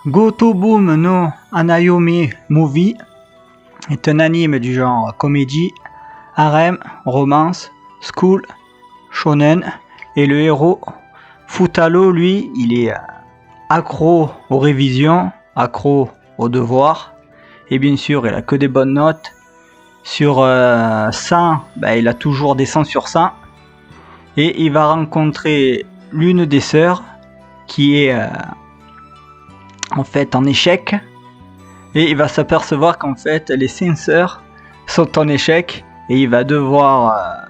Gotoboom no Hanayome Movie est un anime du genre comédie, harem, romance, school, shonen, et le héros Futaro, lui, il est accro aux révisions, accro aux devoirs, et bien sûr il a que des bonnes notes. Sur 100, il a toujours des 100 sur 1, et il va rencontrer l'une des sœurs qui est en fait en échec, et il va s'apercevoir qu'en fait les 5 sœurs sont en échec, et il va devoir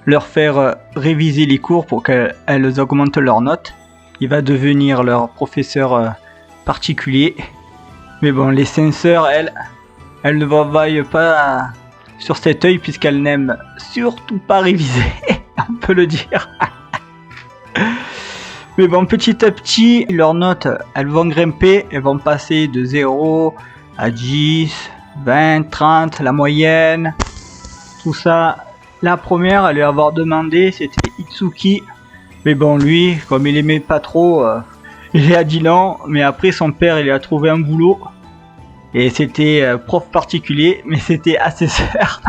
leur faire réviser les cours pour qu'elles augmentent leurs notes. Il va devenir leur professeur particulier. Mais bon, les 5 sœurs, elles ne vaillent pas sur cet œil, puisqu'elles n'aiment surtout pas réviser, on peut le dire. Mais bon, petit à petit, leurs notes, elles vont grimper, elles vont passer de 0 à 10, 20, 30, la moyenne, tout ça. La première, elle lui avoir demandé, c'était Itsuki. Mais bon, lui, comme il aimait pas trop, il a dit non. Mais après, son père, il lui a trouvé un boulot. Et c'était prof particulier, mais c'était à ses sœurs.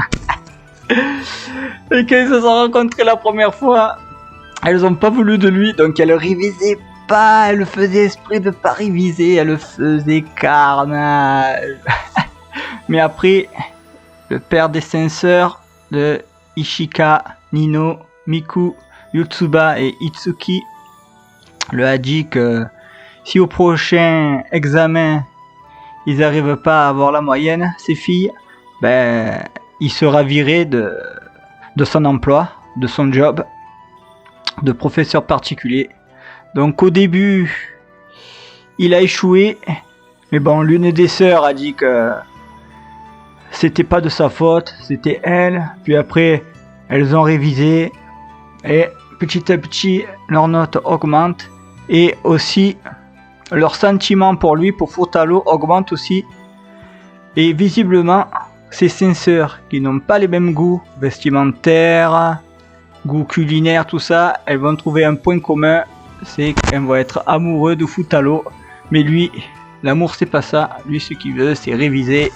Et quand ils se sont rencontrés la première fois, elles ont pas voulu de lui, donc elle révisait pas, elle faisait esprit de pas réviser, elle faisait carnage. Mais après, le père des 5 sœurs, de Ishika, Nino, Miku, Yotsuba et Itsuki, lui a dit que si au prochain examen ils n'arrivent pas à avoir la moyenne, ces filles, il sera viré de son emploi, de son job de professeur particulier. Donc au début, il a échoué, mais bon, l'une des sœurs a dit que c'était pas de sa faute, c'était elle. Puis après, elles ont révisé, et petit à petit, leurs notes augmentent, et aussi leur sentiment pour lui, pour Futaro, augmente aussi. Et visiblement, ces 5 sœurs qui n'ont pas les mêmes goûts vestimentaires, goûts culinaires, tout ça, elles vont trouver un point commun, c'est qu'elles vont être amoureux de Futaro. Mais lui, l'amour c'est pas ça, lui ce qu'il veut c'est réviser,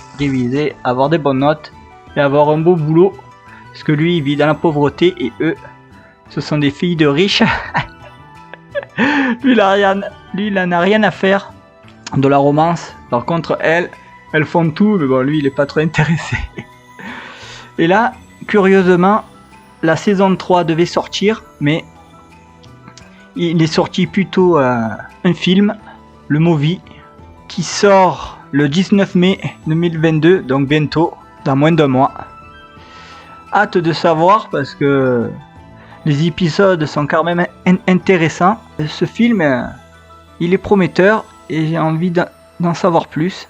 avoir des bonnes notes et avoir un beau boulot. Parce que lui il vit dans la pauvreté et eux, ce sont des filles de riches. Lui il en a rien à faire de la romance. Par contre elles font tout, mais bon lui il est pas trop intéressé. Et là, curieusement, la saison 3 devait sortir, mais il est sorti plutôt un film, le Movie, qui sort le 19 mai 2022, donc bientôt, dans moins d'un mois. Hâte de savoir parce que les épisodes sont quand même intéressants. Ce film, il est prometteur et j'ai envie d'en savoir plus.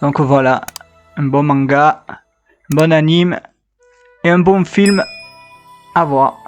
Donc voilà, un bon manga, un bon anime et un bon film à voir.